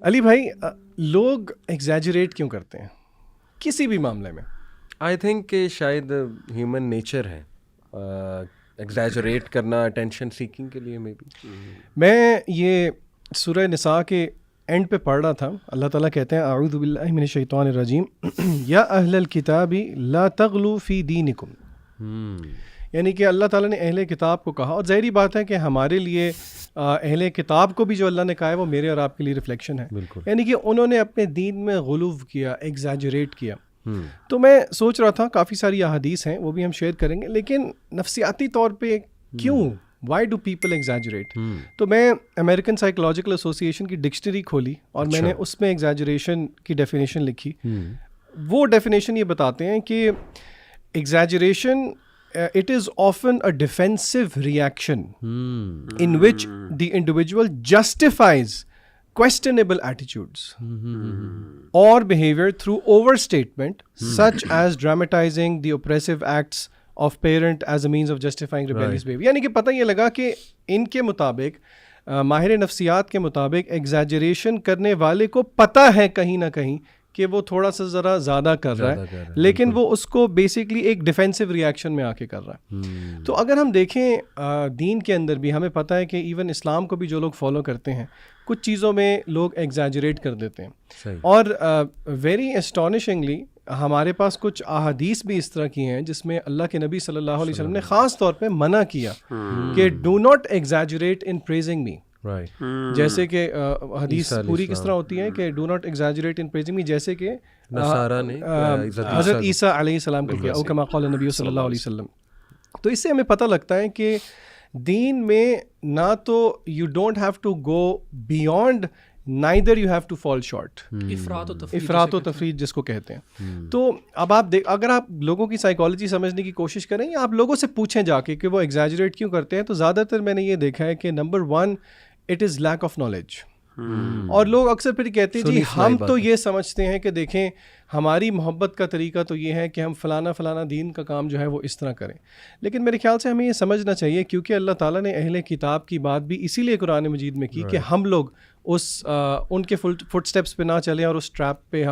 علی بھائی لوگ ایگزیجریٹ کیوں کرتے ہیں کسی بھی معاملے میں؟ آئی تھنک کہ شاید ہیومن نیچر ہے ایگزیجریٹ کرنا اٹینشن سیکنگ کے لیے. میں یہ سورہ نساء کے اینڈ پہ پڑھ رہا تھا. اللہ تعالیٰ کہتے ہیں اعوذ باللہ من الشیطان الرجیم یا اہل الکتاب لا تغلوا فی دینکم. یعنی کہ اللہ تعالیٰ نے اہل کتاب کو کہا, اور ظاہری بات ہے کہ ہمارے لیے اہل کتاب کو بھی جو اللہ نے کہا ہے وہ میرے اور آپ کے لیے ریفلیکشن ہے. یعنی کہ انہوں نے اپنے دین میں غلو کیا, ایگزیجریٹ کیا. تو میں سوچ رہا تھا کافی ساری احادیث ہیں وہ بھی ہم شیئر کریں گے, لیکن نفسیاتی طور پہ کیوں, وائی ڈو پیپل ایگزیجریٹ؟ تو میں امریکن سائیکولوجیکل ایسوسی ایشن کی ڈکشنری کھولی اور میں نے اس میں ایگزیجریشن کی ڈیفینیشن لکھی. وہ ڈیفینیشن یہ بتاتے ہیں کہ exaggeration it is often a defensive reaction in which the individual justifies questionable attitudes or behavior through overstatement, such as dramatizing the oppressive acts of parent as a means of justifying rebellious behavior. یعنی کہ پتہ یہ لگا کہ ان کے مطابق, ماہر نفسیات کے مطابق, ایگزیجریشن کرنے والے کو پتہ ہے کہیں نہ کہیں کہ وہ تھوڑا سا ذرا زیادہ کر رہا ہے, لیکن وہ اس کو بیسکلی ایک ڈیفینسو ریاکشن میں آ کے کر رہا ہے. تو اگر ہم دیکھیں دین کے اندر بھی ہمیں پتہ ہے کہ ایون اسلام کو بھی جو لوگ فالو کرتے ہیں کچھ چیزوں میں لوگ ایگزیجریٹ کر دیتے ہیں. اور ویری اسٹانشنگلی ہمارے پاس کچھ احادیث بھی اس طرح کی ہیں جس میں اللہ کے نبی صلی اللہ علیہ وسلم نے خاص طور پہ منع کیا کہ do not exaggerate in praising me. جیسے کہ حدیث پوری کس طرح ہوتی ہے کہ do not exaggerate in praising me, جیسے کہ حضرت عیسیٰ علیہ السلام کو کیا, او کما قال نبی صلی اللہ علیہ وسلم. تو اس سے ہمیں پتہ لگتا ہے کہ دین میں نہ تو you don't have to go beyond, neither you have to fall short. افراط و تفریط جس کو کہتے ہیں. تو اب آپ اگر آپ لوگوں کی سائیکالوجی سمجھنے کی کوشش کریں یا آپ لوگوں سے پوچھیں جا کے کہ وہ ایگزیجریٹ کیوں کرتے ہیں, تو زیادہ تر میں نے یہ دیکھا ہے کہ number 1 it is lack of knowledge. اور لوگ اکثر پھر کہتے ہیں جی ہم تو یہ سمجھتے ہیں کہ دیکھیں ہماری محبت کا طریقہ تو یہ ہے کہ ہم فلانا دین کا کام جو ہے وہ اس طرح کریں. لیکن میرے خیال سے ہمیں یہ سمجھنا چاہیے کیونکہ اللہ تعالیٰ نے اہل کتاب کی بات بھی اسی لیے قرآن مجید میں کی کہ ہم لوگ ان کے فٹ سٹیپس پہ نہ چلیں اور اس ٹریپ پہ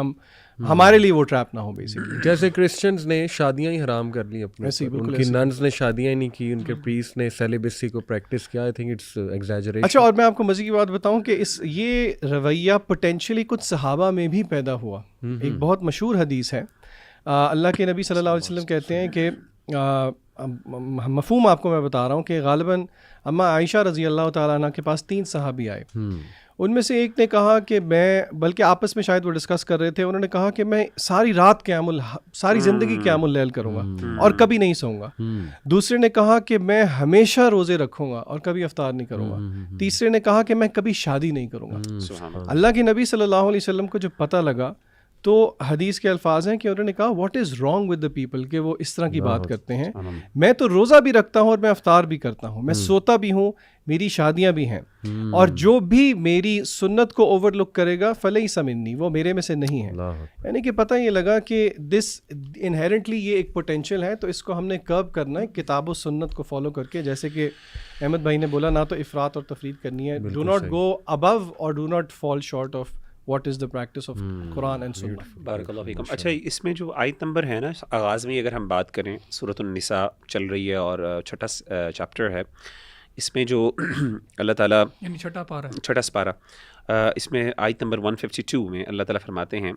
ہمارے لیے وہ ٹریپ نہ ہو بیسکلی. جیسے کرسچنز نے شادیاں ہی حرام کر لی اپنے, ان کی ننز نے شادیاں ہی نہیں کی, ان کے پریسٹ نے سیلیبسی کو پریکٹس کیا. I think it's exaggeration. اچھا, اور میں آپ کو مزے کی بات بتاؤں کہ یہ رویہ پوٹینشلی کچھ صحابہ میں بھی پیدا ہوا. ایک بہت مشہور حدیث ہے, اللہ کے نبی صلی اللہ علیہ وسلم کہتے ہیں کہ مفہوم آپ کو میں بتا رہا ہوں کہ غالباً اما عائشہ رضی اللہ تعالیٰ عنہ کے پاس 3 صحابی آئے. ان میں سے ایک نے کہا کہ میں, بلکہ آپس میں شاید وہ ڈسکس کر رہے تھے, انہوں نے کہا کہ میں ساری رات ساری زندگی قیام اللیل کروں گا اور کبھی نہیں سوؤں گا. دوسرے نے کہا کہ میں ہمیشہ روزے رکھوں گا اور کبھی افطار نہیں کروں گا. تیسرے نے کہا کہ میں کبھی شادی نہیں کروں گا. اللہ کے نبی صلی اللہ علیہ وسلم کو جب پتہ لگا تو حدیث کے الفاظ ہیں کہ انہوں نے کہا what is wrong with the people, کہ وہ اس طرح کی بات کرتے ہیں. میں تو روزہ بھی رکھتا ہوں اور میں افطار بھی کرتا ہوں, میں سوتا بھی ہوں, میری شادیاں بھی ہیں, اور جو بھی میری سنت کو اوور لک کرے گا فلیس منی, وہ میرے میں سے نہیں ہے. یعنی کہ پتہ یہ لگا کہ دس انہیرنٹلی یہ ایک پوٹینشیل ہے, تو اس کو ہم نے کرب کرنا ہے کتاب و سنت کو فالو کر کے. جیسے کہ احمد بھائی نے بولا, نہ تو افراط اور تفریط کرنی ہے, ڈو ناٹ گو ابو اور do not fall short of what is the practice of Quran and Sunnah. بارک اللہ فیکم. اچھا, اس میں جو آیت نمبر ہے نا آغاز میں, اگر ہم بات کریں سورۃ النساء چل رہی ہے اور چھٹا چیپٹر ہے, اس میں جو اللہ تعالیٰ یعنی چھٹا سپارہ, اس میں آیت نمبر 152 میں اللہ تعالیٰ فرماتے ہیں,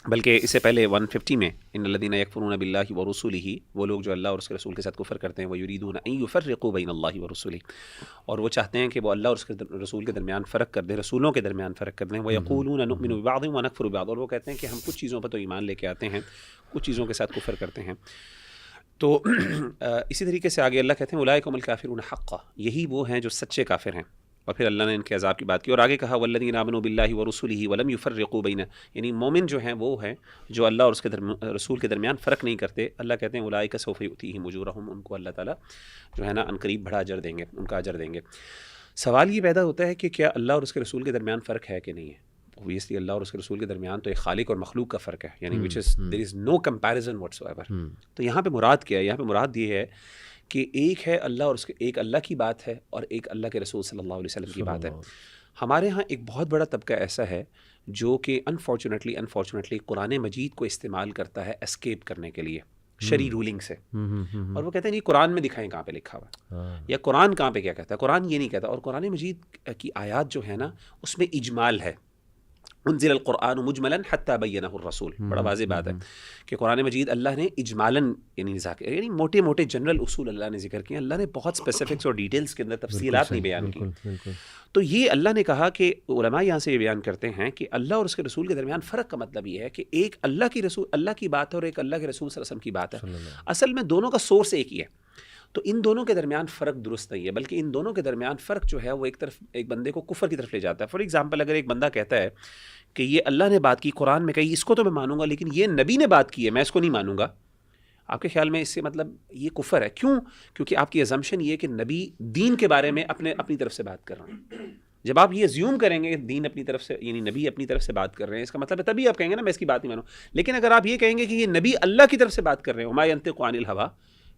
بلکہ اس سے پہلے 150 میں, ان الذین یکفرون باللہ ورسولہ, وہ لوگ جو اللہ اور اس کے رسول کے ساتھ کفر کرتے ہیں, ویریدون ان یفرقوا بین اللہ ورسولہ, اور وہ چاہتے ہیں کہ وہ اللہ اور اس کے رسول کے درمیان فرق کر دیں, رسولوں کے درمیان فرق کر دیں. ویقولون نؤمن ببعض ونکفر ببعض, اور وہ کہتے ہیں کہ ہم کچھ چیزوں پر تو ایمان لے کے آتے ہیں, کچھ چیزوں کے ساتھ کفر کرتے ہیں. تو اسی طریقے سے آگے اللہ کہتے ہیں اولئک هم الکافرون حقا, یہی وہ ہیں جو سچے کافر ہیں. اور پھر اللہ نے ان کے عذاب کی بات کی اور آگے کہا والذین آمنوا باللہ ورسولہ ولم یفرقوا بین, یعنی مومن جو ہیں وہ ہیں جو اللہ اور اس کے رسول کے درمیان فرق نہیں کرتے. اللہ کہتے ہیں اولئک سوف یؤتیہم اجورہم, ان کو اللہ تعالیٰ جو ہے نا ان قریب بڑا اجر دیں گے, ان کا اجر دیں گے. سوال یہ پیدا ہوتا ہے کہ کیا اللہ اور اس کے رسول کے درمیان فرق ہے کہ نہیں ہے؟ اوبویسلی اللہ اور اس کے رسول کے درمیان تو ایک خالق اور مخلوق کا فرق ہے, یعنی which is there is no comparison whatsoever. تو یہاں پہ مراد کیا ہے؟ یہاں پہ مراد یہ ہے کہ ایک ہے اللہ اور اس کے, ایک اللہ کی بات ہے اور ایک اللہ کے رسول صلی اللہ علیہ وسلم کی بات ہے. ہمارے ہاں ایک بہت بڑا طبقہ ایسا ہے جو کہ انفارچونیٹلی قرآن مجید کو استعمال کرتا ہے اسکیپ کرنے کے لیے شرعی رولنگ سے، اور وہ کہتے ہیں نہیں قرآن میں دکھائیں کہاں پہ لکھا ہوا ہے، یا قرآن کہاں پہ کیا کہتا ہے، قرآن یہ نہیں کہتا. اور قرآن مجید کی آیات جو ہے نا اس میں اجمال ہے، انزل القرآن مجملا حتی بینہ الرسول. بڑا واضح بات ہے کہ قرآن مجید اللہ نے اجمالاً یعنی موٹے موٹے جنرل اصول اللہ نے ذکر کیے، اللہ نے بہت اسپیسیفکس اور ڈیٹیلز کے اندر تفصیلات نہیں بیان کی. تو یہ اللہ نے کہا کہ علماء یہاں سے یہ بیان کرتے ہیں کہ اللہ اور اس کے رسول کے درمیان فرق کا مطلب یہ ہے کہ ایک اللہ کی بات ہے اور ایک اللہ کے رسول صلی اللہ علیہ وسلم کی بات ہے. اصل میں دونوں کا سورس ایک ہی ہے، تو ان دونوں کے درمیان فرق درست نہیں ہے، بلکہ ان دونوں کے درمیان فرق جو ہے وہ ایک بندے کو کفر کی طرف لے جاتا ہے. فار ایگزامپل اگر ایک بندہ کہتا ہے کہ یہ اللہ نے بات کی قرآن میں کہی، اس کو تو میں مانوں گا، لیکن یہ نبی نے بات کی ہے میں اس کو نہیں مانوں گا، آپ کے خیال میں اس سے مطلب یہ کفر ہے. کیوں؟ کیونکہ آپ کی ازمپشن یہ ہے کہ نبی دین کے بارے میں اپنی طرف سے بات کر رہے ہیں. جب آپ یہ ازیوم کریں گے کہ دین اپنی طرف سے یعنی نبی اپنی طرف سے بات کر رہے ہیں، اس کا مطلب ہے تبھی آپ کہیں گے نا میں اس کی بات نہیں مانوں. لیکن اگر آپ یہ کہیں گے کہ یہ نبی اللہ کی طرف سے بات کر رہے ہیں وما ینطق عن الہویٰ،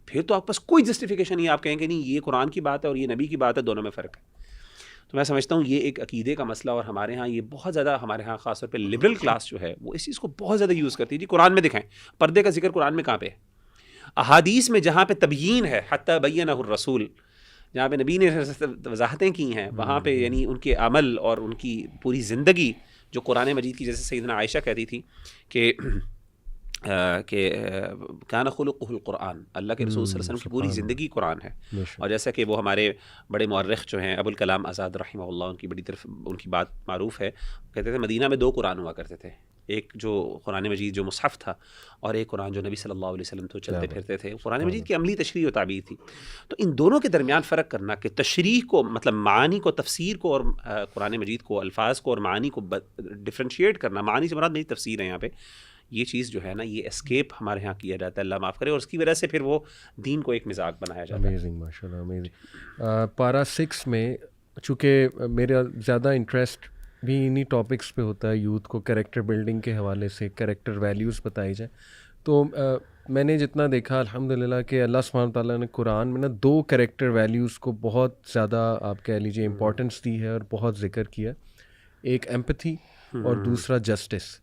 پھر تو آپ پاس کوئی جسٹیفیکیشن نہیں. آپ کہیں گے نہیں یہ قرآن کی بات ہے اور یہ نبی کی بات ہے، دونوں میں فرق ہے. تو میں سمجھتا ہوں یہ ایک عقیدے کا مسئلہ، اور ہمارے ہاں یہ بہت زیادہ، ہمارے ہاں خاص طور پہ لبرل کلاس جو ہے وہ اس چیز کو بہت زیادہ یوز کرتی ہے. جی قرآن میں دکھائیں، پردے کا ذکر قرآن میں کہاں پہ ہے؟ احادیث میں جہاں پہ تبیین ہے حتی بینہ الرسول، جہاں پہ نبی نے وضاحتیں کی ہیں، وہاں پہ یعنی ان کے عمل اور ان کی پوری زندگی جو قرآن مجید کی، جیسے سیدنا عائشہ کہتی تھی کہ کان خلقہ القرآن، اللہ کے رسول صلی اللہ علیہ وسلم کی پوری زندگی قرآن ہے. اور جیسا کہ وہ ہمارے بڑے مورخ جو ہیں ابو الکلام آزاد رحمہ اللہ، ان کی بڑی طرف ان کی بات معروف ہے، کہتے تھے مدینہ میں 2 قرآن ہوا کرتے تھے، ایک جو قرآن مجید جو مصحف تھا، اور ایک قرآن جو نبی صلی اللہ علیہ وسلم تو چلتے پھرتے تھے. قرآن مجید کی عملی تشریح و تعبیر تھی. تو ان دونوں کے درمیان فرق کرنا کہ تشریح کو مطلب معانی کو، تفسیر کو، اور قرآن مجید کو الفاظ کو اور معانی کو ڈفرینشیٹ کرنا، معانی سے مراد میری تفسیر ہے یہاں پہ، یہ چیز جو ہے نا یہ اسکیپ ہمارے ہاں کیا جاتا ہے، اللہ معاف کرے، اور اس کی وجہ سے پھر وہ دین کو ایک مزاق بنایا جاتا ہے. امیزنگ، ماشاء اللہ امیزنگ. پارا 6 میں چونکہ میرا زیادہ انٹرسٹ بھی انہی ٹاپکس پہ ہوتا ہے، یوتھ کو کریکٹر بلڈنگ کے حوالے سے کریکٹر ویلیوز بتائی جائیں، تو میں نے جتنا دیکھا الحمدللہ کہ اللہ سبحانہ تعالیٰ نے قرآن میں نا 2 کریکٹر ویلیوز کو بہت زیادہ آپ کہہ لیجیے امپورٹنس دی ہے اور بہت ذکر کیا. ایک ایمپتھی اور دوسرا جسٹس.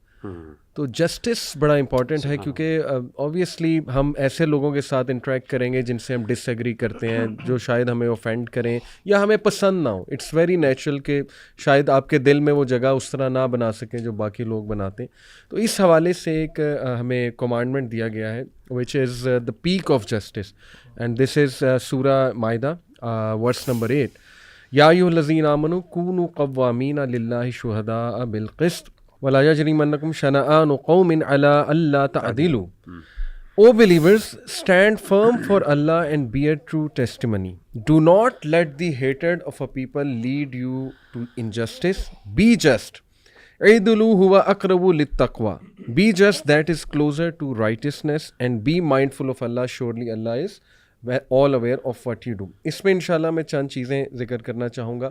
تو جسٹس بڑا امپورٹنٹ ہے کیونکہ آبویسلی ہم ایسے لوگوں کے ساتھ انٹریکٹ کریں گے جن سے ہم ڈس ایگری کرتے ہیں، جو شاید ہمیں اوفینڈ کریں یا ہمیں پسند نہ ہو. اٹس ویری نیچرل کہ شاید آپ کے دل میں وہ جگہ اس طرح نہ بنا سکیں جو باقی لوگ بناتے ہیں. تو اس حوالے سے ایک ہمیں کمانڈمنٹ دیا گیا ہے which is the peak of justice, and this is سورہ مائدہ ورس نمبر 8. یا ایھا الذین آمنوا کونوا قوامین للہ شہداء بالقسط وَلَا يَجْرِمَنَّكُمْ شَنَآنُ قَوْمٍ عَلَىٰ أَلَّا تَعْدِلُوا. O believers, stand firm for Allah and bear true testimony. Do not let the hatred of a people lead you to injustice. Be just. اعْدِلُوا هُوَ أَقْرَبُ لِلتَّقْوَى. Be just, that is closer to righteousness, and be mindful of Allah. Surely Allah is all aware of what you do. اس میں انشاءاللہ میں چند چیزیں ذکر کرنا چاہوں گا.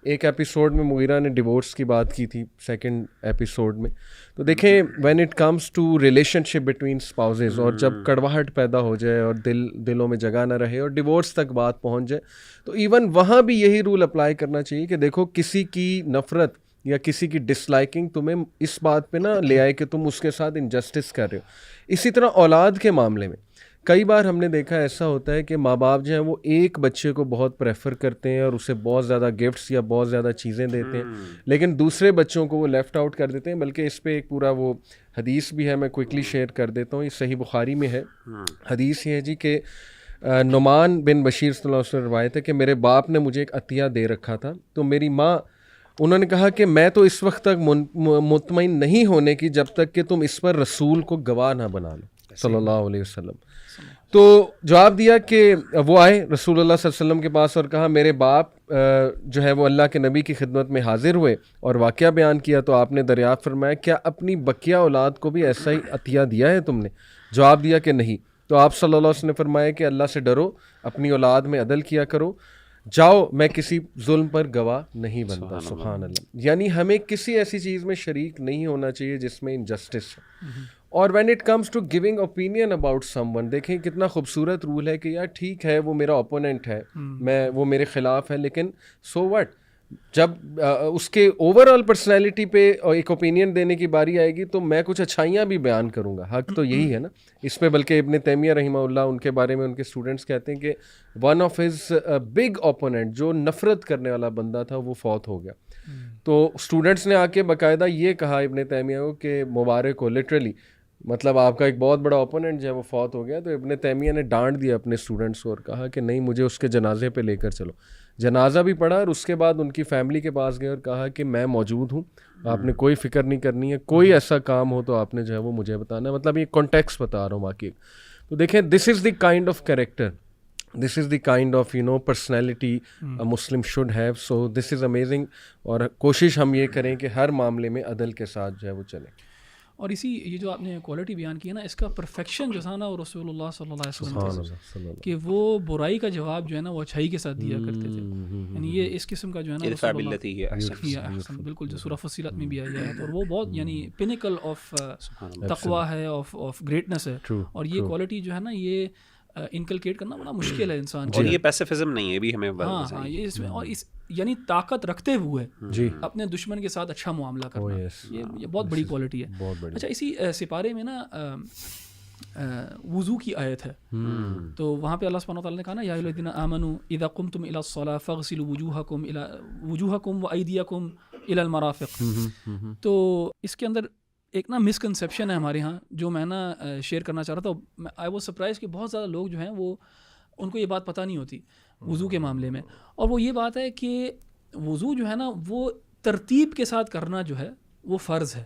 ایک ایپیسوڈ میں مغیرہ نے ڈیورس کی بات کی تھی، سیکنڈ ایپیسوڈ میں. تو دیکھیں when it comes to relationship between spouses, اور جب کڑواہٹ پیدا ہو جائے اور دلوں میں جگہ نہ رہے اور ڈیورس تک بات پہنچ جائے، تو ایون وہاں بھی یہی رول اپلائی کرنا چاہیے کہ دیکھو کسی کی نفرت یا کسی کی ڈس لائکنگ تمہیں اس بات پہ نہ لے آئے کہ تم اس کے ساتھ انجسٹس کر رہے ہو. اسی طرح اولاد کے معاملے میں کئی بار ہم نے دیکھا ایسا ہوتا ہے کہ ماں باپ جو ہیں وہ ایک بچے کو بہت پریفر کرتے ہیں اور اسے بہت زیادہ گفٹس یا بہت زیادہ چیزیں دیتے ہیں، لیکن دوسرے بچوں کو وہ لیفٹ آؤٹ کر دیتے ہیں. بلکہ اس پہ ایک پورا وہ حدیث بھی ہے، میں کوئکلی شیئر کر دیتا ہوں. یہ صحیح بخاری میں ہے. حدیث یہ ہے جی کہ نعمان بن بشیر صلی اللہ علیہ وسلم روایت ہے کہ میرے باپ نے مجھے ایک عطیہ دے رکھا تھا، تو میری ماں انہوں نے کہا کہ میں تو اس وقت تک مطمئن نہیں ہونے کی جب تک کہ تم اس پر رسول کو گواہ نہ بنا لو صلی اللہ علیہ وسلم. تو جواب دیا کہ وہ آئے رسول اللہ صلی اللہ علیہ وسلم کے پاس اور کہا میرے باپ جو ہے وہ اللہ کے نبی کی خدمت میں حاضر ہوئے اور واقعہ بیان کیا، تو آپ نے دریافت فرمایا کیا اپنی بقیہ اولاد کو بھی ایسا ہی عطیہ دیا ہے تم نے؟ جواب دیا کہ نہیں. تو آپ صلی اللہ علیہ وسلم نے فرمایا کہ اللہ سے ڈرو، اپنی اولاد میں عدل کیا کرو، جاؤ میں کسی ظلم پر گواہ نہیں بنتا. سبحان اللہ. یعنی ہمیں کسی ایسی چیز میں شریک نہیں ہونا چاہیے جس میں انجسٹس ہے. اور when it comes to giving opinion about someone, دیکھیں کتنا خوبصورت رول ہے کہ یار ٹھیک ہے وہ میرا اوپوننٹ ہے، وہ میرے خلاف ہے، لیکن سو وٹ، جب اس کے اوور آل پرسنالٹی پہ ایک اوپینین دینے کی باری آئے گی تو میں کچھ اچھائیاں بھی بیان کروں گا. حق تو یہی ہے نا اس میں. بلکہ ابن تیمیہ رحمہ اللہ ان کے بارے میں ان کے اسٹوڈنٹس کہتے ہیں کہ one of his big opponent جو نفرت کرنے والا بندہ تھا وہ فوت ہو گیا. تو اسٹوڈنٹس نے آ کے باقاعدہ یہ کہا ابن تیمیہ کو کہ مبارک ہو, لٹرلی مطلب آپ کا ایک بہت بڑا اوپوننٹ جو ہے وہ فوت ہو گیا. تو ابن تیمیہ نے ڈانٹ دیا اپنے اسٹوڈنٹس کو اور کہا کہ نہیں مجھے اس کے جنازے پہ لے کر چلو. جنازہ بھی پڑھا اور اس کے بعد ان کی فیملی کے پاس گئے اور کہا کہ میں موجود ہوں, آپ نے کوئی فکر نہیں کرنی ہے, کوئی ایسا کام ہو تو آپ نے جو ہے وہ مجھے بتانا ہے. مطلب یہ کانٹیکسٹ بتا رہا ہوں باقی. تو دیکھیں this is the kind of character, this is the kind of personality Muslim should have. So this is amazing. اور کوشش ہم یہ کریں کہ ہر معاملے میں عدل کے ساتھ جو ہے وہ چلیں. اور اسی یہ جو آپ نے کوالٹی بیان کی ہے نا, اس کا پرفیکشن جو تھا نا وہ رسول اللہ صلی اللہ علیہ وسلم کہ وہ برائی کا جواب جو ہے نا وہ اچھائی کے ساتھ دیا کرتے تھے. یعنی یہ اس قسم کا جو ہے نا بالکل جو سورہ فصیلت میں بھی آیا ہے, اور وہ بہت یعنی پینیکل آف تقویٰ ہے, آف گریٹنس ہے. اور یہ کوالٹی جو ہے نا یہ انکلکیٹ کرنا بڑا مشکل ہے انسان اور یہ پیسیفزم نہیں ہے بھی ہمیں. ہاں یہ اس میں, اور اس یعنی طاقت رکھتے ہوئے اپنے دشمن کے ساتھ اچھا معاملہ کرنا, یہ بہت بڑی کوالٹی ہے. اچھا اسی سپارے میں نا وضو کی آیت ہے, تو وہاں پہ اللہ سبحانہ وتعالیٰ نے کہا نا یا ایھا الذین آمنوا اذا قمتم الی الصلاۃ فاغسلوا وجوہکم وایدیکم الی المرافق. تو اس کے اندر ایک نا مسکنسیپشن ہے ہمارے ہاں جو میں نا شیئر کرنا چاہ رہا تھا. آئی واز سرپرائز کہ بہت زیادہ لوگ جو ہیں وہ ان کو یہ بات پتہ نہیں ہوتی وضو کے معاملے میں. اور وہ یہ بات ہے کہ وضو جو ہے نا وہ ترتیب کے ساتھ کرنا جو ہے وہ فرض ہے.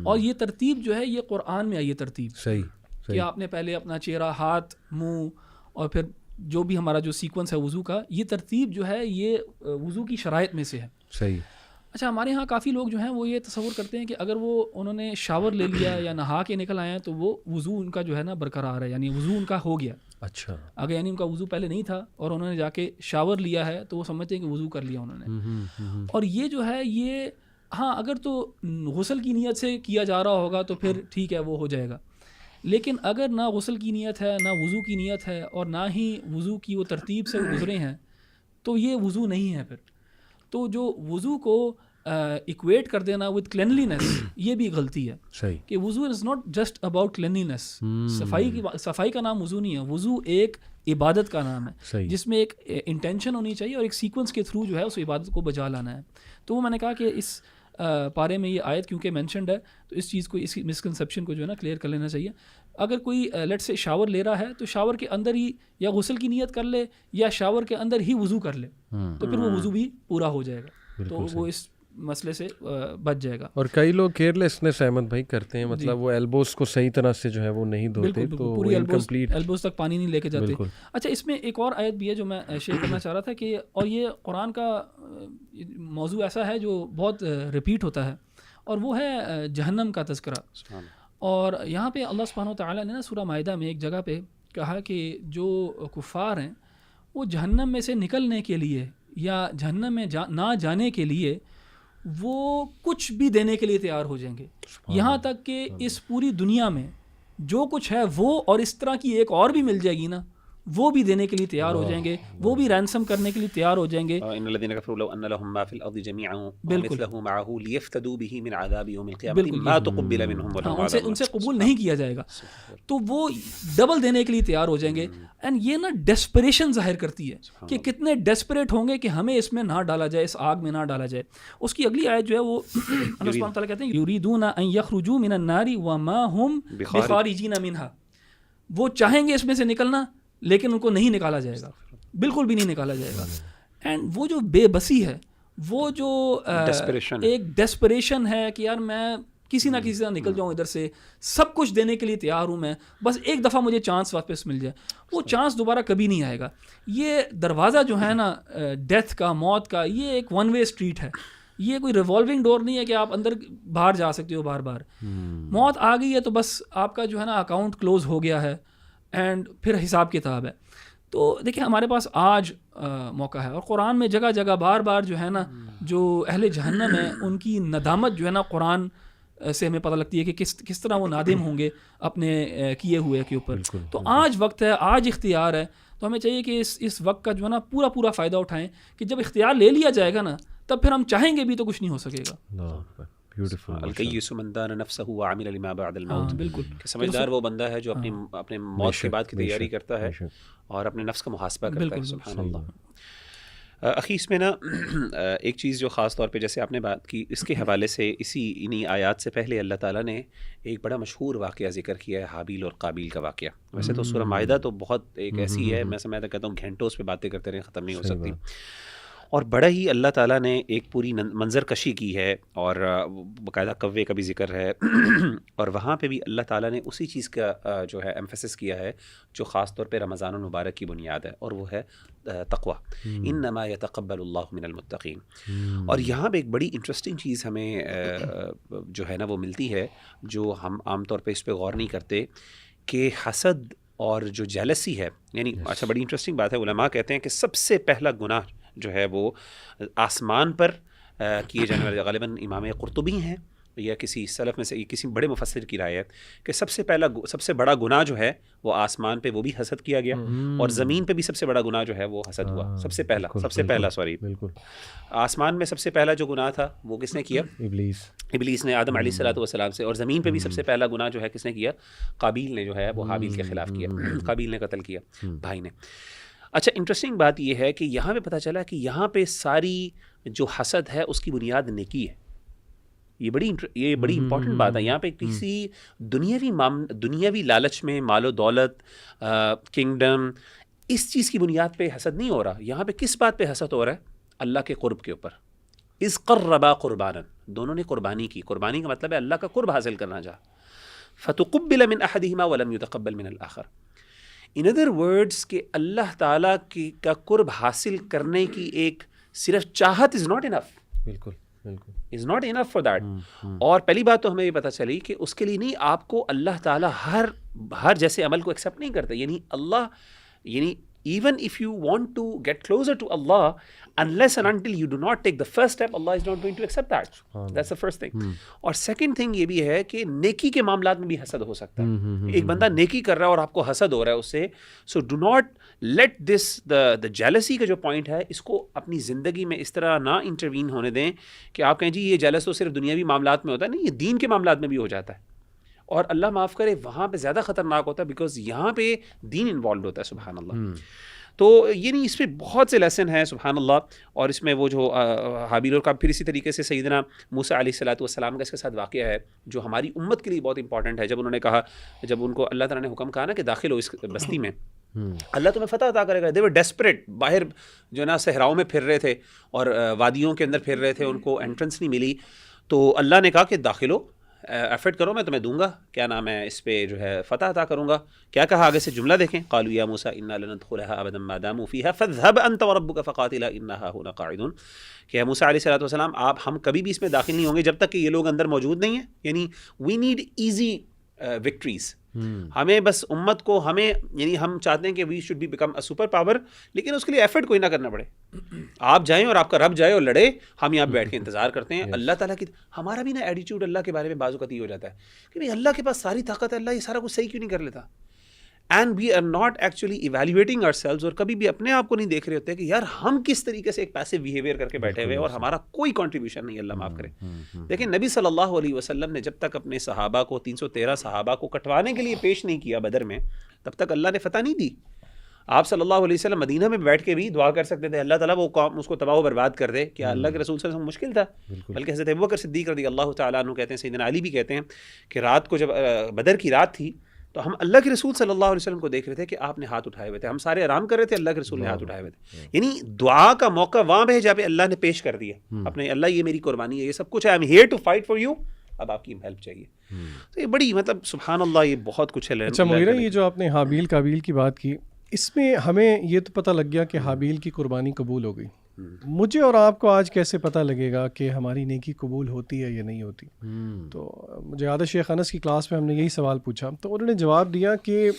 اور یہ ترتیب جو ہے یہ قرآن میں آئی ہے ترتیب. صحیح کہ آپ نے پہلے اپنا چہرہ, ہاتھ, منہ, اور پھر جو بھی ہمارا جو سیکوینس ہے وضو کا, یہ ترتیب جو ہے یہ وضو کی شرائط میں سے ہے. صحیح. اچھا ہمارے یہاں کافی لوگ جو ہیں وہ یہ تصور کرتے ہیں کہ اگر وہ انہوں نے شاور لے لیا یا نہا کے نکل آئے ہیں تو وہ وضو ان کا جو ہے نا برقرار ہے, یعنی وضو ان کا ہو گیا. اچھا اگر یعنی ان کا وضو پہلے نہیں تھا اور انہوں نے جا کے شاور لیا ہے تو وہ سمجھتے ہیں کہ وضو کر لیا انہوں نے. اور یہ جو ہے یہ ہاں اگر تو غسل کی نیت سے کیا جا رہا ہوگا تو پھر ٹھیک ہے وہ ہو جائے گا. لیکن اگر نہ غسل کی نیت ہے نہ وضو کی نیت ہے اور نہ ہی وضو کی وہ ترتیب سے گزرے ہیں تو یہ وضو نہیں ہے پھر. تو جو وضو کو ایکویٹ کر دینا وتھ کلینلینس یہ بھی غلطی ہے. صحیح. کہ وضو is not just about cleanliness. صفائی کا نام وضو نہیں ہے, وضو ایک عبادت کا نام ہے جس میں ایک انٹینشن ہونی چاہیے اور ایک سیکوینس کے تھرو جو ہے اس عبادت کو بجا لانا ہے. تو وہ میں نے کہا کہ اس پارے میں یہ آیت کیونکہ مینشنڈ ہے تو اس چیز کو, اس مسکنسیپشن کو جو ہے نا کلیئر کر لینا چاہیے. اگر کوئی لیٹ سے شاور لے رہا ہے تو شاور کے اندر ہی یا غسل کی نیت کر لے یا شاور کے اندر ہی وضو کر لے تو پھر وہ وضو بھی پورا ہو جائے گا, تو وہ اس مسئلے سے بچ جائے گا. اور کئی لوگ کیئرلیسنس احمد بھائی کرتے ہیں, مطلب وہ ایلبوز کو صحیح طرح سے جو ہے وہ نہیں دھوتے تو پوری ایلبوز تک پانی نہیں لے کے جاتے. اچھا اس میں ایک اور آیت بھی ہے جو میں شیئر کرنا چاہ رہا تھا کہ, اور یہ قرآن کا موضوع ایسا ہے جو بہت ریپیٹ ہوتا ہے اور وہ ہے جہنم کا تذکرہ. اور یہاں پہ اللہ سبحانہ وتعالیٰ نے نا سورہ مائدہ میں ایک جگہ پہ کہا کہ جو کفار ہیں وہ جہنم میں سے نکلنے کے لیے یا جہنم میں نہ جانے کے لیے وہ کچھ بھی دینے کے لیے تیار ہو جائیں گے, یہاں تک کہ اس پوری دنیا میں جو کچھ ہے وہ اور اس طرح کی ایک اور بھی مل جائے گی نا وہ بھی دینے کے لیے تیار ہو جائیں گے, وہ بھی رینسم کرنے کے لیے تیار ہو جائیں گے. ان الذين كفروا لو ان لهم ما في الارض جميعا ومثله معه ليفتدوا به من عذاب يوم القيامه ما تقبل منهم ولهم ان سے قبول نہیں کیا جائے گا, تو وہ ڈبل دینے کے لیے تیار ہو جائیں گے. اینڈ یہ نا ڈیسپریشن ظاہر کرتی ہے کہ کتنے ڈیسپریٹ ہوں گے کہ ہمیں اس میں نہ ڈالا جائے, اس آگ میں نہ ڈالا جائے. اس کی اگلی آیت جو ہے وہ اللہ سبحانہ وتعالیٰ کہتے ہیں یریدون ان یخرجوا من النار وما هم بخارجین منها, وہ چاہیں گے اس میں سے نکلنا لیکن ان کو نہیں نکالا جائے گا, بالکل بھی نہیں نکالا جائے گا. اینڈ وہ جو بے بسی ہے, وہ جو ایک ڈیسپریشن ہے کہ یار میں کسی نہ کسی طرح نکل جاؤں ادھر سے, سب کچھ دینے کے لیے تیار ہوں میں, بس ایک دفعہ مجھے چانس واپس مل جائے, وہ چانس دوبارہ کبھی نہیں آئے گا. یہ دروازہ جو ہے نا ڈیتھ کا, موت کا, یہ ایک ون وے اسٹریٹ ہے, یہ کوئی ریوالونگ ڈور نہیں ہے کہ آپ اندر باہر جا سکتے ہو بار بار. موت آ گئی ہے تو بس آپ کا جو ہے نا اکاؤنٹ کلوز ہو گیا ہے اینڈ پھر حساب کتاب ہے. تو دیکھیں ہمارے پاس آج موقع ہے, اور قرآن میں جگہ جگہ بار بار جو ہے نا جو اہل جہنم ہیں ان کی ندامت جو ہے نا قرآن سے ہمیں پتہ لگتی ہے کہ کس طرح وہ نادم ہوں گے اپنے کیے ہوئے کے اوپر. تو آج وقت ہے, آج اختیار ہے, تو ہمیں چاہیے کہ اس وقت کا جو ہے نا پورا فائدہ اٹھائیں کہ جب اختیار لے لیا جائے گا نا تب پھر ہم چاہیں گے بھی تو کچھ نہیں ہو سکے گا. الکیس من دان نفسہ وعمل لما بعد الموت. بالکل, کہ سمجھدار وہ بندہ ہے جو اپنے موت کے بعد کی تیاری کرتا ہے اور اپنے نفس کا محاسبہ کرتا ہے. سبحان اللہ. اخی اس میں نا ایک چیز جو خاص طور پہ جیسے آپ نے بات کی اس کے حوالے سے انہی آیات سے پہلے اللہ تعالیٰ نے ایک بڑا مشہور واقعہ ذکر کیا ہے, حابیل اور قابیل کا واقعہ. ویسے تو سورہ مائدہ تو بہت ایک ایسی ہے, میں کہتا ہوں گھنٹوں اس پہ باتیں کرتے رہیں ختم نہیں ہو سکتی, اور بڑا ہی اللہ تعالیٰ نے ایک پوری منظر کشی کی ہے اور باقاعدہ کوے کا بھی ذکر ہے اور وہاں پہ بھی اللہ تعالیٰ نے اسی چیز کا جو ہے ایمفیسس کیا ہے جو خاص طور پہ رمضان المبارک کی بنیاد ہے, اور وہ ہے تقویٰ. انما یتقبل اللہ من المتقین. اور یہاں پہ ایک بڑی انٹرسٹنگ چیز ہمیں جو ہے نا وہ ملتی ہے جو ہم عام طور پہ اس پہ غور نہیں کرتے کہ حسد اور جو جیلسی ہے, یعنی اچھا بڑی انٹرسٹنگ بات ہے, علماء کہتے ہیں کہ سب سے پہلا گناہ جو ہے وہ آسمان پر کیے جانے والے, غالباً امام قرطبی ہیں یا کسی سلف میں سے کسی بڑے مفسر کی رائے ہے کہ سب سے بڑا گناہ جو ہے وہ آسمان پہ وہ بھی حسد کیا گیا, اور زمین پہ بھی سب سے بڑا گناہ جو ہے وہ حسد ہوا. سب سے پہلا بالکل آسمان میں سب سے پہلا جو گناہ تھا وہ کس نے کیا؟ ابلیس نے آدم علیہ الصلوۃ والسلام سے. اور زمین پہ بھی سب سے پہلا گناہ جو ہے کس نے کیا؟ قابیل نے جو ہے وہ حابیل کے خلاف کیا, قابیل نے قتل کیا بھائی نے. اچھا انٹرسٹنگ بات یہ ہے کہ یہاں پہ پتہ چلا کہ یہاں پہ ساری جو حسد ہے اس کی بنیاد نیکی ہے. یہ بڑی امپورٹنٹ بات ہے. یہاں پہ کسی دنیاوی لالچ میں, مال و دولت, کنگڈم, اس چیز کی بنیاد پہ حسد نہیں ہو رہا. یہاں پہ کس بات پہ حسد ہو رہا ہے؟ اللہ کے قرب کے اوپر. اذ قربا قربانا, دونوں نے قربانی کی. قربانی کا مطلب ہے اللہ کا قرب حاصل کرنا چاہا. فتقبل من احدہما ولم یتقبل من الاخر. ان ادر ورڈز کہ اللہ تعالیٰ کا قرب حاصل کرنے کی ایک صرف چاہت از ناٹ انف. بالکل is not enough for that. اور پہلی بات تو ہمیں یہ پتہ چلی کہ اس کے لیے نہیں, آپ کو اللہ تعالیٰ ہر جیسے عمل کو ایکسیپٹ نہیں کرتا. یعنی اللہ even if you want to get closer to Allah, unless and until you do not take the first step, Allah is not going to accept that. That's the first thing. اور second thing یہ بھی ہے کہ نیکی کے معاملات میں بھی حسد ہو سکتا ہے. ایک بندہ نیکی کر رہا ہے اور آپ کو حسد ہو رہا ہے اس سے, so do not let this the jealousy کا جو پوائنٹ ہے اس کو اپنی زندگی میں اس طرح نہ انٹروین ہونے دیں کہ آپ کہیں جی یہ جیلس تو صرف دنیاوی معاملات میں ہوتا ہے. نہیں, یہ دین کے معاملات میں بھی ہو جاتا ہے, اور اللہ معاف کرے وہاں پہ زیادہ خطرناک ہوتا ہے بیکاز یہاں پہ دین انوالوڈ ہوتا ہے. سبحان اللہ. تو یہ نہیں, اس پہ بہت سے لیسن ہیں سبحان اللہ. اور اس میں وہ جو حابیل اور پھر اسی طریقے سے سیدنا موسیٰ علیہ الصلوۃ والسلام کا اس کے ساتھ واقعہ ہے جو ہماری امت کے لیے بہت امپورٹنٹ ہے. جب انہوں نے کہا, جب ان کو اللہ تعالیٰ نے حکم کہا نا کہ داخل ہو اس بستی میں, اللہ تمہیں فتح عطا کرے گا. دے ور ڈیسپریٹ, باہر جو نا صحراؤں میں پھر رہے تھے اور وادیوں کے اندر پھر رہے تھے, ان کو انٹرنس نہیں ملی. تو اللہ نے کہا کہ داخل ہو, ایفرٹ کرو, میں تمہیں دوں گا, کیا نام ہے, اس پہ جو ہے فتح عطا کروں گا. کیا کہا آگے سے جملہ دیکھیں, قالوا یا موسیٰ انا لن ندخلها ابدا ما داموا فيها فاذهب انت وربك فقاتلا انها هنا قاعدون. کہ موسیٰ علیہ الصلوۃ والسلام ہم کبھی بھی اس میں داخل نہیں ہوں گے جب تک کہ یہ لوگ اندر موجود نہیں ہیں. یعنی وی نیڈ ایزی وکٹریز. ہمیں بس امت کو یعنی ہم چاہتے ہیں کہ we should be become a superpower, لیکن اس کے لیے ایفرٹ کوئی نہ کرنا پڑے. آپ جائیں اور آپ کا رب جائے اور لڑے, ہم یہاں بیٹھ کے انتظار کرتے ہیں. اللہ تعالیٰ کی ہمارا بھی نا ایٹیٹیوڈ اللہ کے بارے میں بعض اوقات یہ ہو جاتا ہے کہ بھائی اللہ کے پاس ساری طاقت ہے, اللہ یہ سارا کچھ صحیح کیوں نہیں کر لیتا. And we are not actually evaluating ourselves, اور کبھی بھی اپنے آپ کو نہیں دیکھ رہے ہوتے کہ یار ہم کس طریقے سے ایک پیسو بیہیویئر کر کے بیٹھے ہوئے اور ہمارا کوئی کنٹریبیوشن نہیں. اللہ معاف کرے. لیکن نبی صلی اللہ علیہ وسلم نے جب تک اپنے صحابہ کو 313 صحابہ کو کٹوانے کے لیے پیش نہیں کیا بدر میں, تب تک اللہ نے فتح نہیں دی. آپ صلی اللہ علیہ وسلم مدینہ میں بیٹھ کے بھی دعا کر سکتے تھے اللہ تعالیٰ وہ قوم اس کو تباہ و برباد کر دے. کیا اللہ کے رسول صلی اللہ علیہ وسلم مشکل تھا؟ بلکہ حضرت ابوبکر صدیق رضی اللہ تعالیٰ عنہ کہتے ہیں, سیدنا علی بھی کہتے ہیں کہ رات کو جب بدر کی رات تھی تو ہم اللہ کے رسول صلی اللہ علیہ وسلم کو دیکھ رہے تھے کہ آپ نے ہاتھ اٹھائے ہوئے تھے, ہم سارے آرام کر رہے تھے, اللہ کے رسول نے ہاتھ اٹھائے ہوئے تھے. یعنی دعا کا موقع وہاں پہ جہاں پہ اللہ نے پیش کر دیا اپنے, اللہ یہ میری قربانی ہے, یہ سب کچھ ہے, I am here to fight for you, اب آپ کی ہیلپ چاہیے. تو یہ بڑی مطلب سبحان اللہ, یہ بہت کچھ ہے. اچھا مغیرہ, یہ جو آپ نے حابیل قابیل کی بات کی, اس میں ہمیں یہ تو پتہ لگ گیا کہ حابیل کی قربانی قبول ہو گئی. مجھے اور آپ کو آج کیسے پتہ لگے گا کہ ہماری نیکی قبول ہوتی ہے یا نہیں ہوتی؟ تو مجھے یاد ہے شیخ انس کی کلاس میں ہم نے یہی سوال پوچھا, تو انہوں نے جواب دیا کہ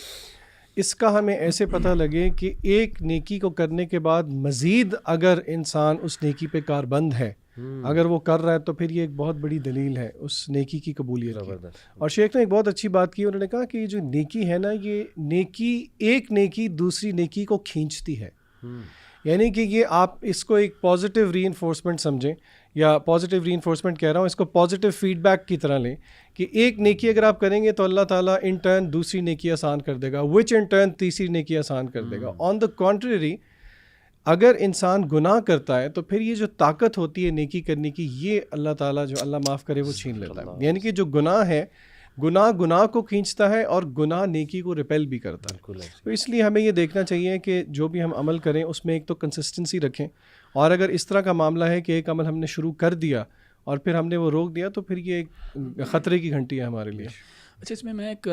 اس کا ہمیں ایسے پتہ لگے کہ ایک نیکی کو کرنے کے بعد مزید اگر انسان اس نیکی پہ کاربند ہے اگر وہ کر رہا ہے تو پھر یہ ایک بہت بڑی دلیل ہے اس نیکی کی قبولیت کی. اور شیخ نے ایک بہت اچھی بات کی, انہوں نے کہا کہ یہ جو نیکی ہے نا, یہ نیکی ایک نیکی دوسری نیکی کو کھینچتی ہے. یعنی کہ یہ آپ اس کو ایک پازیٹیو ری انفورسمنٹ سمجھیں, یا پازیٹیو ری انفورسمنٹ کہہ رہا ہوں, اس کو پازیٹیو فیڈ بیک کی طرح لیں کہ ایک نیکی اگر آپ کریں گے تو اللہ تعالیٰ ان ٹرن دوسری نیکی آسان کر دے گا, وچ ان ٹرن تیسری نیکی آسان کر دے گا. آن دا کنٹریری اگر انسان گناہ کرتا ہے تو پھر یہ جو طاقت ہوتی ہے نیکی کرنے کی, یہ اللہ تعالیٰ جو اللہ معاف کرے وہ چھین لیتا ہے. یعنی کہ جو گناہ ہے, گناہ کو کھینچتا ہے اور گناہ نیکی کو ریپیل بھی کرتا ہے. تو اس لیے ہمیں یہ دیکھنا چاہیے کہ جو بھی ہم عمل کریں اس میں ایک تو کنسسٹنسی رکھیں, اور اگر اس طرح کا معاملہ ہے کہ ایک عمل ہم نے شروع کر دیا اور پھر ہم نے وہ روک دیا تو پھر یہ ایک خطرے کی گھنٹی ہے ہمارے لیے. اچھا, اس میں ایک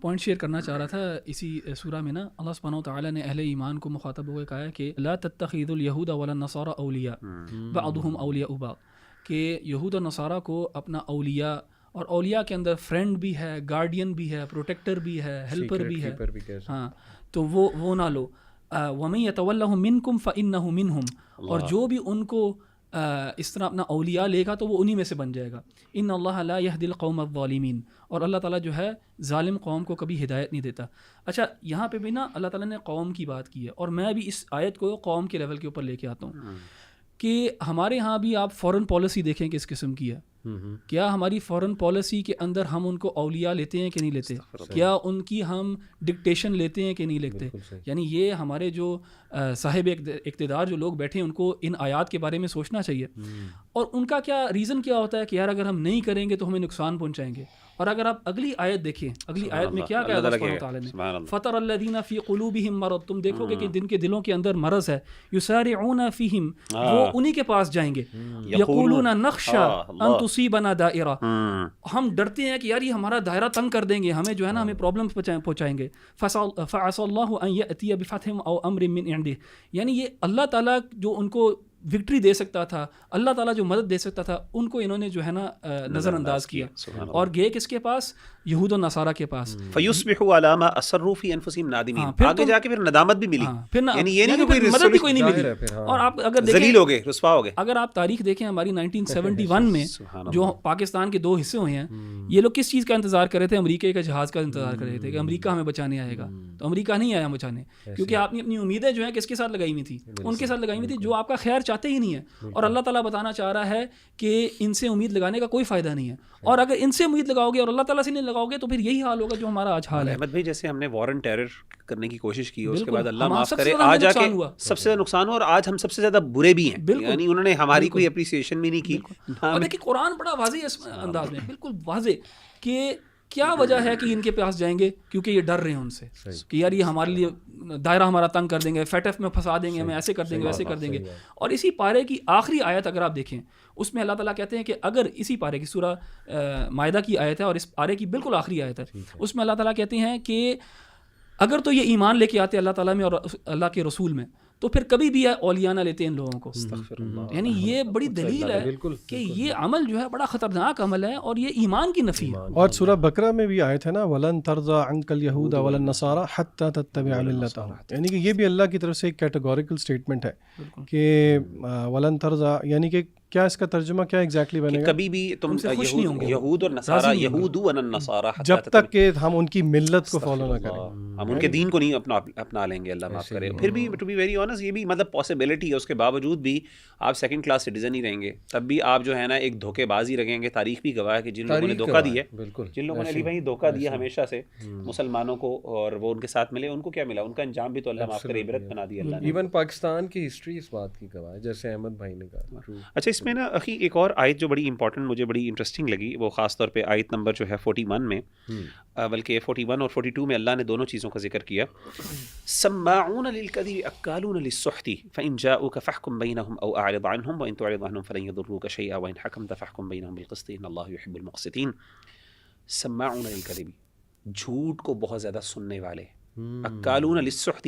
پوائنٹ شیئر کرنا چاہ رہا تھا. اسی سورہ میں نا اللہ سبحانہ وتعالیٰ نے اہل ایمان کو مخاطب ہو کے کہا ہے کہ لا تتخذوا اليهود ولا النصارى اولیاء بعضهم اولیاء بعض, کہ یہود اور نصارہ کو اپنا اولیاء, اور اولیاء کے اندر فرینڈ بھی ہے, گارڈین بھی ہے, پروٹیکٹر بھی ہے, ہیلپر بھی ہے, ہاں, تو وہ نہ لو. وَمَن يَتَوَلَّهُم مِّنكُمْ فَإِنَّهُ مِنْهُمْ, اور جو بھی ان کو اس طرح اپنا اولیاء لے گا تو وہ انہی میں سے بن جائے گا. ان اللہ لا يهدي القوم الظالمین, اور اللہ تعالیٰ جو ہے ظالم قوم کو کبھی ہدایت نہیں دیتا. اچھا, یہاں پہ بھی نا اللہ تعالیٰ نے قوم کی بات کی ہے, اور میں بھی اس آیت کو قوم کے لیول کے اوپر لے کے آتا ہوں کہ ہمارے ہاں بھی آپ فورن پالیسی دیکھیں کس قسم کی ہے. کیا ہماری فورن پالیسی کے اندر ہم ان کو اولیاء لیتے ہیں کہ نہیں لیتے؟ کیا ان کی ہم ڈکٹیشن لیتے ہیں کہ نہیں لیتے؟ یعنی یہ ہمارے جو صاحب اقتدار جو لوگ بیٹھے ہیں ان کو ان آیات کے بارے میں سوچنا چاہیے. اور ان کا کیا ریزن کیا ہوتا ہے کہ یار اگر ہم نہیں کریں گے تو ہمیں نقصان پہنچائیں گے. اور اگر آپ اگلی آیت دیکھیں, اگلی آیت میں کیا کہا اللہ سبحانہ تعالیٰ نے, فطر الذین فی قلوبہم مرض, تم دیکھو گے کہ جن کے دلوں کے اندر مرض ہے, یسارعون فیہم, وہ انہی کے پاس جائیں گے, یقولون نخشی ان تصیبنا دائرہ, ہم ڈرتے ہیں کہ یار یہ ہمارا دائرہ تنگ کر دیں گے, ہمیں جو ہے نا ہمیں پرابلم پہنچائیں گے. فعسى اللہ ان یأتی بفتح او امر من عنده, یعنی یہ اللہ تعالیٰ جو ان کو وکٹری دے سکتا تھا, اللہ تعالیٰ جو مدد دے سکتا تھا, ان کو انہوں نے جو ہے نا نظر انداز کیا, اور گئے کس کے پاس؟ یہود و نصارہ کے پاس. فیصبحوا علی ما اسروا فی انفسہم نادمین, آگے جا کے پھر ندامت بھی ملی, یعنی یہ نہیں کہ کوئی مدد بھی کوئی نہیں ملی. اور آپ اگر دیکھیں, ذلیل ہو گئے, رسوا ہو گئے. اگر آپ تاریخ دیکھیں ہماری 1971 میں جو پاکستان کے 2 حصے ہوئے ہیں, یہ لوگ کس چیز کا انتظار کر رہے تھے؟ امریکہ کا جہاز کا انتظار کر رہے تھے کہ امریکہ ہمیں بچانے آئے گا. تو امریکہ نہیں آیا بچانے, کیونکہ آپ نے اپنی امیدیں جو ہیں کس کے ساتھ لگائی ہوئی تھی؟ ان کے ساتھ لگائی ہوئی تھی جو آپ کا خیر چاہتے ہی نہیں ہے. اور اللہ تعالیٰ بتانا چاہ رہا ہے کہ ان سے امید لگانے کا کوئی فائدہ نہیں ہے, اور اگر ان سے امید لگاؤ گے اور اللہ تعالیٰ سے نہیں لگاؤ گے تو پھر یہی حال ہوگا جو ہمارا آج حال ہے. احمد بھائی, جیسے ہم نے وار اینڈ ٹیرر کرنے کی کوشش کی, اس کے بعد اللہ معاف کرے آج آ کے سب سے زیادہ نقصان ہوا, اور آج ہم سب سے زیادہ برے بھی ہیں. یعنی انہوں نے ہماری کوئی اپریسیشن بھی نہیں کی. اور دیکھیں قرآن بڑا واضح ہے اس انداز میں, بالکل واضح, کہ کیا وجہ ہے کہ ان کے پاس جائیں گے؟ کیونکہ یہ ڈر رہے ہیں ان سے کہ یار یہ ہمارے لیے دائرہ ہمارا تنگ کر دیں گے, فیٹف میں پھنسا دیں گے, ہمیں ایسے کر دیں گے, ویسے کر دیں گے. اور اسی پارے کی آخری آیت اگر آپ دیکھیں, اس میں اللہ تعالیٰ کہتے ہیں کہ اگر اسی پارے کی سورہ مائدہ کی آیت ہے اور اس پارے کی بالکل آخری آیت ہے, اس میں اللہ تعالیٰ کہتے ہیں کہ اگر تو یہ ایمان لے کے آتے اللہ تعالیٰ میں اور اللہ کے رسول میں, تو پھر کبھی بھی اولیاء نہ لیتے ان لوگوں کو. یعنی یہ بڑی دلیل ہے کہ یہ عمل جو ہے بڑا خطرناک عمل ہے اور یہ ایمان کی نفی ہے. اور سورہ بقرہ میں بھی آیت ہے نا, وَلَن تَرْضَىٰ عَنْكَ الْيَهُودَ وَلَا النَّصَارَىٰ حَتَّىٰ تَتَّبِعَ مِلَّتَهُمْ, یعنی کہ یہ بھی اللہ کی طرف سے ایک کیٹیگوریکل اسٹیٹمنٹ ہے کہ وَلَن تَرْضَىٰ, یعنی کہ کیا اس کا ترجمہ کیا ایگزیکٹلی بنے گا؟ کبھی بھی تم یہود اور نصارہ, یہود و نصارہ, جب تک کہ ہم ان کی ملت کو فالو نہ کریں, ہم ان کے دین کو نہیں اپنا لیں گے, اللہ معاف کرے. پھر بھی ٹو بی ویری آنیسٹ, یہ بھی مطلب پاسبلٹی ہے, اس کے باوجود بھی آپ سیکنڈ کلاس سٹیزن ہی رہیں گے, تب بھی آپ جو ہے نا ایک دھوکے بازی رکھیں گے. تاریخ بھی گواہ ہے کہ جن لوگوں نے دھوکہ دیا, جن لوگوں نے علی بھائی دھوکہ دیا ہمیشہ سے مسلمانوں کو, اور وہ ان کے ساتھ ملے, ان کو کیا ملا؟ ان کا انجام بھی تو اللہ معاف کرے عبرت بنا دیا اللہ نے. ایون پاکستان کی ہسٹری اس بات کی گواہ ہے, جیسے احمد بھائی نے کہا. اچھا, اس میں نا اخی ایک اور آیت جو بڑی امپورٹنٹ, مجھے بڑی انٹرسٹنگ لگی, وہ خاص طور پہ آیت نمبر جو ہے 41 میں, بلکہ 41 اور 42 میں اللہ نے دونوں چیزوں کا ذکر کیا. سماعون للکذب اکالون للسحت فإن جاءوك فاحكم بينهم او اعرض عنهم وان تعرض عنهم فلن يضروك شيئا وان حكمت فاحكم بينهم بالقسط ان الله يحب المقسطين. سماعون للکذب, جھوٹ کو بہت زیادہ سننے والے, اکالون للسحت,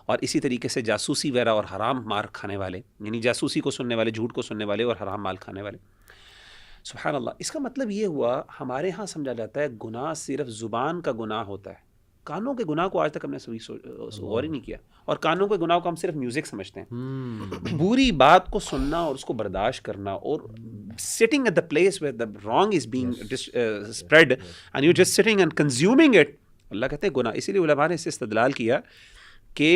اور اسی طریقے سے جاسوسی وغیرہ اور حرام مار کھانے والے, یعنی جاسوسی کو سننے والے, جھوٹ کو سننے والے اور حرام مال کھانے والے. سبحان اللہ. اس کا مطلب یہ ہوا, ہمارے ہاں سمجھا جاتا ہے گناہ صرف زبان کا گناہ ہوتا ہے, کانوں کے گناہ کو آج تک ہم نے غور ہی نہیں کیا, اور کانوں کے گناہ کو ہم صرف میوزک سمجھتے ہیں. بری بات کو سننا اور اس کو برداشت کرنا, اور sitting at the place where the wrong is being spread and you're just sitting and consuming it, اللہ کہتے ہیں گناہ. اسی لیے علماء نے اس سے استدلال کیا کہ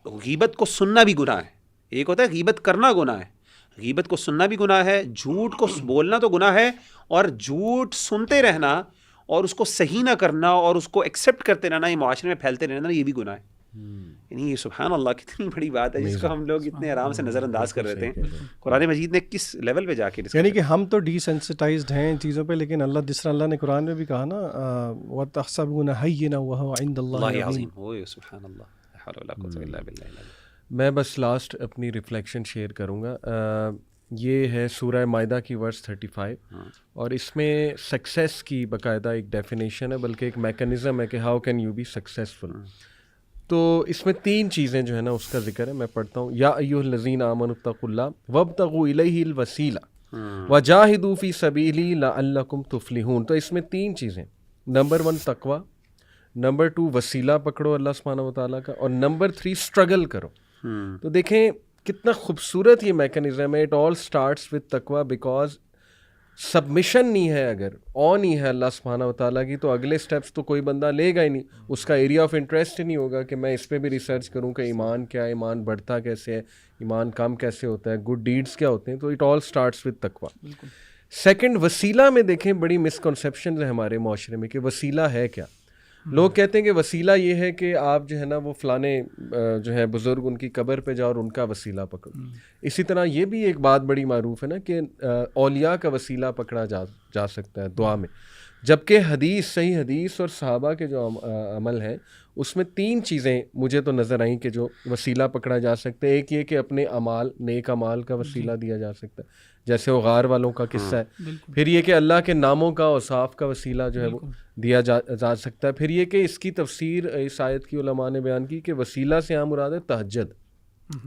غیبت کو سننا بھی گناہ ہے. ایک ہوتا ہے غیبت کرنا گناہ ہے, غیبت کو سننا بھی گناہ ہے, جھوٹ کو بولنا تو گناہ ہے, اور جھوٹ سنتے رہنا اور اس کو صحیح نہ کرنا اور اس کو ایکسیپٹ کرتے رہنا, یہ معاشرے میں پھیلتے رہنا, یہ بھی گناہ ہے. یعنی یہ سبحان اللہ کتنی بڑی بات ہے جس کو ہم لوگ اتنے آرام سے نظر انداز کر رہے تھے. قرآن مجید نے کس لیول پہ جا کے, یعنی کہ ہم تو ڈی سینسٹائزڈ ہیں ان چیزوں پہ, لیکن اللہ جس طرح اللہ نے قرآن میں بھی کہا نا وَتَحْسَبُونَ هَيِّنًا وَهُوَ عِندَ اللَّهِ عَظِيمٌ. اوہ سبحان اللہ, لا حول ولا قوة الا باللہ. میں بس لاسٹ اپنی ریفلیکشن شیئر کروں گا. یہ ہے سورہ مائدہ کی ورس 35, اور اس میں سکسیس کی باقاعدہ ایک ڈیفینیشن ہے, بلکہ ایک میکانزم ہے کہ how can you be successful. تو اس میں 3 چیزیں جو ہے نا اس کا ذکر ہے. میں پڑھتا ہوں, یا ایھا الذین آمنوا اتقوا اللہ وابتغوا الیہ الوسیلہ وجاہدوا فی سبیلہ لعلکم تفلحون. تو اس میں 3 چیزیں, نمبر 1 تقوی, نمبر 2 وسیلہ پکڑو اللہ سبحانہ و تعالیٰ کا, اور نمبر 3 اسٹرگل کرو. تو دیکھیں کتنا خوبصورت یہ میکانزم ہے. اٹ آل اسٹارٹس وتھ تقوی, بیکاز سبمیشن نہیں ہے, اگر نہیں ہے اللہ سبحانہ و تعالیٰ کی, تو اگلے سٹیپس تو کوئی بندہ لے گا ہی نہیں. اس کا ایریا آف انٹرسٹ ہی نہیں ہوگا کہ میں اس پہ بھی ریسرچ کروں کہ ایمان کیا ہے, ایمان بڑھتا کیسے ہے, ایمان کم کیسے ہوتا ہے, گڈ ڈیڈس کیا ہوتے ہیں. تو اٹ آل اسٹارٹس وتھ تقوی. سیکنڈ, وسیلہ میں دیکھیں بڑی مسکنسیپشنز ہیں ہمارے معاشرے میں کہ وسیلہ ہے کیا. لوگ کہتے ہیں کہ وسیلہ یہ ہے کہ آپ جو ہے نا وہ فلانے جو ہے بزرگ ان کی قبر پہ جاؤ اور ان کا وسیلہ پکڑو. اسی طرح یہ بھی ایک بات بڑی معروف ہے نا کہ اولیاء کا وسیلہ پکڑا جا سکتا ہے دعا میں, جبکہ حدیث, صحیح حدیث اور صحابہ کے جو عمل ہیں اس میں 3 چیزیں مجھے تو نظر آئیں کہ جو وسیلہ پکڑا جا سکتا ہے. ایک یہ کہ اپنے اعمال, نیک اعمال کا وسیلہ دیا جا سکتا ہے, جیسے وہ غار والوں کا قصہ ہے. پھر یہ کہ اللہ کے ناموں کا اوصاف کا وسیلہ جو ہے وہ دیا جا سکتا ہے. پھر یہ کہ اس کی تفسیر اس آیت کی علماء نے بیان کی کہ وسیلہ سے یہاں مراد ہے تہجد,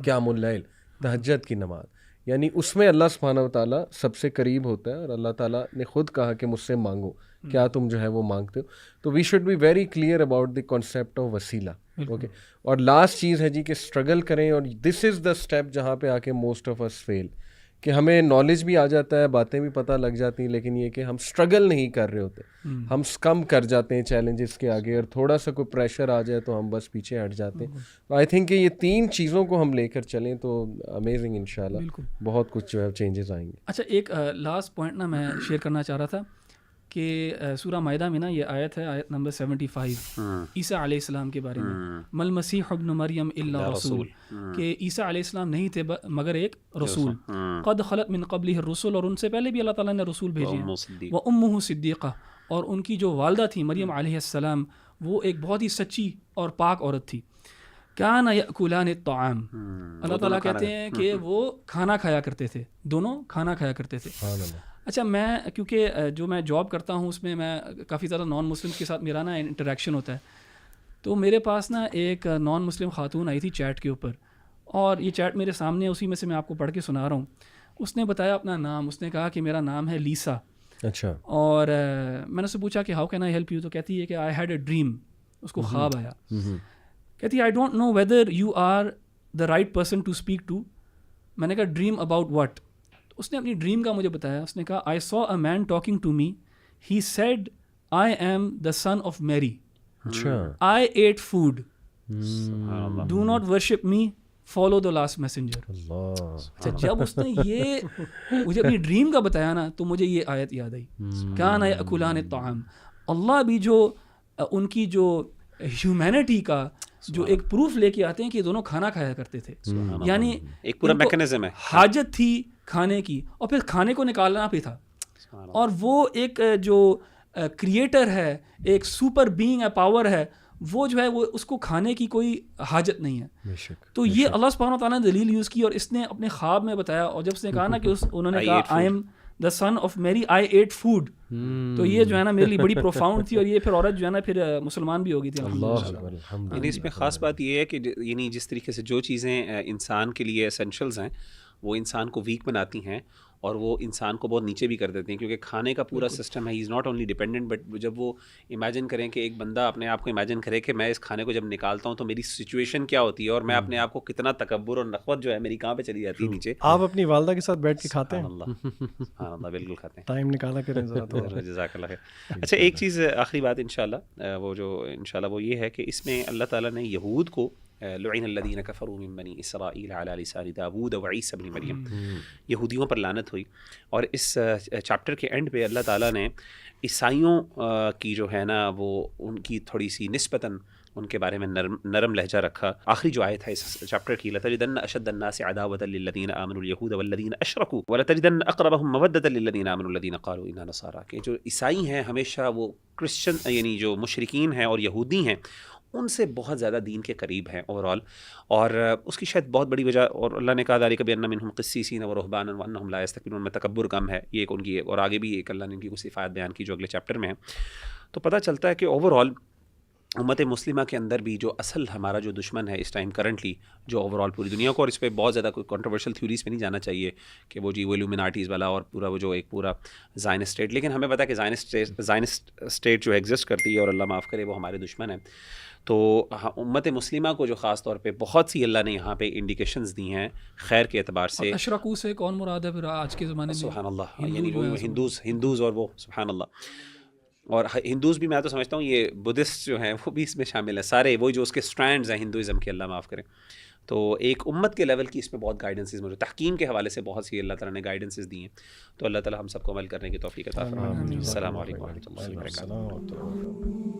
قیام اللیل, تہجد کی نماز. یعنی اس میں اللہ سبحانہ و تعالیٰ سب سے قریب ہوتا ہے, اور اللہ تعالیٰ نے خود کہا کہ مجھ سے مانگو, کیا تم جو ہے وہ مانگتے ہو. تو we should be very clear about the concept of وسیلہ. اوکے, اور لاسٹ چیز ہے جی کہ اسٹرگل کریں, اور دس از دا اسٹیپ جہاں پہ آ کے موسٹ آف اس فیل, کہ ہمیں نالج بھی آ جاتا ہے, باتیں بھی پتہ لگ جاتی ہیں, لیکن یہ کہ ہم اسٹرگل نہیں کر رہے ہوتے, ہم کم کر جاتے ہیں چیلنجز کے آگے, اور تھوڑا سا کوئی پریشر آ جائے تو ہم بس پیچھے ہٹ جاتے ہیں. تو آئی تھنک کہ یہ 3 چیزوں کو ہم لے کر چلیں تو امیزنگ انشاءاللہ بہت کچھ جو ہے چینجز آئیں گے. اچھا, ایک لاسٹ پوائنٹ نا میں شیئر کرنا چاہ رہا تھا کہ سورہ مائدہ میں نا یہ آیت ہے, آیت نمبر 75, عیسیٰ علیہ السلام کے بارے میں, مل مسیح ابن مریم الا رسول, کہ عیسیٰ علیہ السلام نہیں تھے مگر ایک رسول, قد خلت من قبلہ الرسل, اور ان سے پہلے بھی اللہ تعالیٰ نے رسول بھیجے ہیں, و امہ صدیقہ, اور ان کی جو والدہ تھی مریم علیہ السلام وہ ایک بہت ہی سچی اور پاک عورت تھی. کان یأکلان الطعام, اللہ تعالیٰ کہتے ہیں کہ وہ کھانا کھایا کرتے تھے, دونوں کھانا کھایا کرتے تھے. اچھا, میں کیونکہ جو میں جاب کرتا ہوں اس میں میں کافی زیادہ نان مسلمس کے ساتھ میرا نا انٹریکشن ہوتا ہے, تو میرے پاس نا ایک نان مسلم خاتون آئی تھی چیٹ کے اوپر, اور یہ چیٹ میرے سامنے, اسی میں سے میں آپ کو پڑھ کے سنا رہا ہوں. اس نے بتایا اپنا نام, اس نے کہا کہ میرا نام ہے لیسا. اچھا, اور میں نے اس سے پوچھا کہ how can I help you, تو کہتی ہے کہ آئی ہیڈ اے ڈریم, اس کو خواب آیا. کہتی ہے I don't know whether you are the right person to speak to. میں نے کہا ڈریم اباؤٹ واٹ؟ اس نے اپنی ڈریم کا مجھے بتایا. اس نے کہا I saw a man talking to me, he said I am the son of Mary, I ate food, do not worship me, follow the last messenger. اچھا, جب اس نے یہ مجھے اپنی ڈریم کا بتایا نا تو مجھے یہ آیت یاد آئی, کان یأکلان الطعام. اللہ بھی جو ان کی جو ہیومینٹی کا جو ایک پروف لے کے آتے ہیں کہ یہ دونوں کھانا کھایا کرتے تھے, یعنی ایک پورا میکانزم ہے, حاجت تھی کھانے کی, اور پھر کھانے کو نکالنا بھی تھا. اور وہ ایک جو کریٹر ہے, ایک سپر بینگ ہے, پاور ہے, وہ جو ہے وہ اس کو کھانے کی کوئی حاجت نہیں ہے. تو یہ اللہ سبحانہ و تعالیٰ نے دلیل یوز کی, اور اس نے اپنے خواب میں بتایا, اور جب اس نے کہا نا کہ انہوں نے کہا آئی am the son of Mary, I ate food, تو یہ جو ہے نا میرے لیے بڑی پروفاؤنڈ تھی. اور یہ پھر عورت جو ہے نا پھر مسلمان بھی ہو گئی تھی. یعنی اس میں خاص بات یہ ہے کہ یعنی جس طریقے سے جو چیزیں انسان کے لیے اسینشلز ہیں وہ انسان کو ویک بناتی ہیں, اور وہ انسان کو بہت نیچے بھی کر دیتے ہیں، کیونکہ کھانے کا پورا سسٹم ہے، he is not only dependent, but جب وہ امیجن کریں کہ ایک بندہ اپنے آپ کو امیجن کرے کہ میں اس کھانے کو جب نکالتا ہوں تو میری سچویشن کیا ہوتی ہے، اور میں اپنے آپ کو کتنا تکبر اور نخوت جو ہے میری کہاں پہ چلی جاتی ہے نیچے. آپ اپنی والدہ کے ساتھ بیٹھ کے کھاتے ہیں؟ سبحان اللہ، بالکل کھاتے ہیں. ٹائم نکالا کریں ذرا تو. جزاک اللہ خیر. اچھا ایک چیز آخری بات انشاءاللہ، وہ جو انشاءاللہ وہ یہ ہے کہ اس میں اللہ تعالیٰ نے یہود کو لعن الذین کفروا من بنی اسرائیل علی لسان داود وعیسی بن مریم، یہودیوں پر لعنت ہوئی. اور اس چیپٹر کے اینڈ پہ اللہ تعالیٰ نے عیسائیوں کی جو ہے نا وہ ان کی تھوڑی سی نسبتاً ان کے بارے میں نرم لہجہ رکھا. آخری جو آیت ہے اس چیپٹر کی، لَتَجِدَنَّ أَشَدَّ النَّاسِ عَدَاوَةً لِلَّذِينَ آمَنُوا الْيَهُودَ وَالَّذِينَ أَشْرَكُوا وَلَتَجِدَنَّ أَقْرَبَهُم مَّوَدَّةً لِلَّذِينَ آمَنُوا الَّذِينَ قَالُوا إِنَّا نَصَارَىٰ، کہ جو عیسائی ہیں ہمیشہ وہ کرسچن یعنی جو مشرکین ہیں اور یہودی ہیں ان سے بہت زیادہ دین کے قریب ہیں اوور آل. اور اس کی شاید بہت بڑی وجہ، اور اللہ نے کہا ذَلِكَ بِأَنَّ مِنْهُمْ قِسِّيسِينَ وَرُهْبَانًا وَأَنَّهُمْ لَا يَسْتَكْبِرُونَ، میں تکبر کم ہے، یہ ایک ان کی، اور آگے بھی ایک اللہ نے ان کی کچھ صفات بیان کی جو اگلے چیپٹر میں ہے. تو پتہ چلتا ہے کہ اوور آل امت مسلمہ کے اندر بھی جو اصل ہمارا جو دشمن ہے اس ٹائم کرنٹلی جو اوور آل پوری دنیا کو، اور اس پہ بہت زیادہ کوئی کنٹروورشل تھیوریز پہ نہیں جانا چاہیے کہ وہ جی وہ الومناٹیز والا اور پورا وہ جو ایک پورا زائنسٹ اسٹیٹ، لیکن ہمیں پتہ ہے کہ زائنسٹ اسٹیٹ جو ایگزسٹ کرتی ہے اور اللہ معاف کرے وہ ہمارے دشمن ہیں. تو امت مسلمہ کو جو خاص طور پہ بہت سی اللہ نے یہاں پہ انڈیکیشنز دی ہیں خیر کے اعتبار سے. اشرکو سے کون مراد ہے پھر آج کے زمانے میں؟ سبحان اللہ، یعنی وہ ہندوز اور وہ سبحان اللہ، اور ہندوز بھی میں تو سمجھتا ہوں یہ بدھسٹ جو ہیں وہ بھی اس میں شامل ہیں، سارے وہی جو اس کے اسٹرینڈز ہیں ہندوازم کے، اللہ معاف کریں. تو ایک امت کے لیول کی اس میں بہت گائیڈنسز موجود، تحکیم کے حوالے سے بہت سی اللہ تعالیٰ نے گائیڈنسز دی ہیں. تو اللہ تعالیٰ ہم سب کو عمل کرنے کی توفیق عطا فرمائے. السلام علیکم و رحمۃ اللہ وبرکاتہ.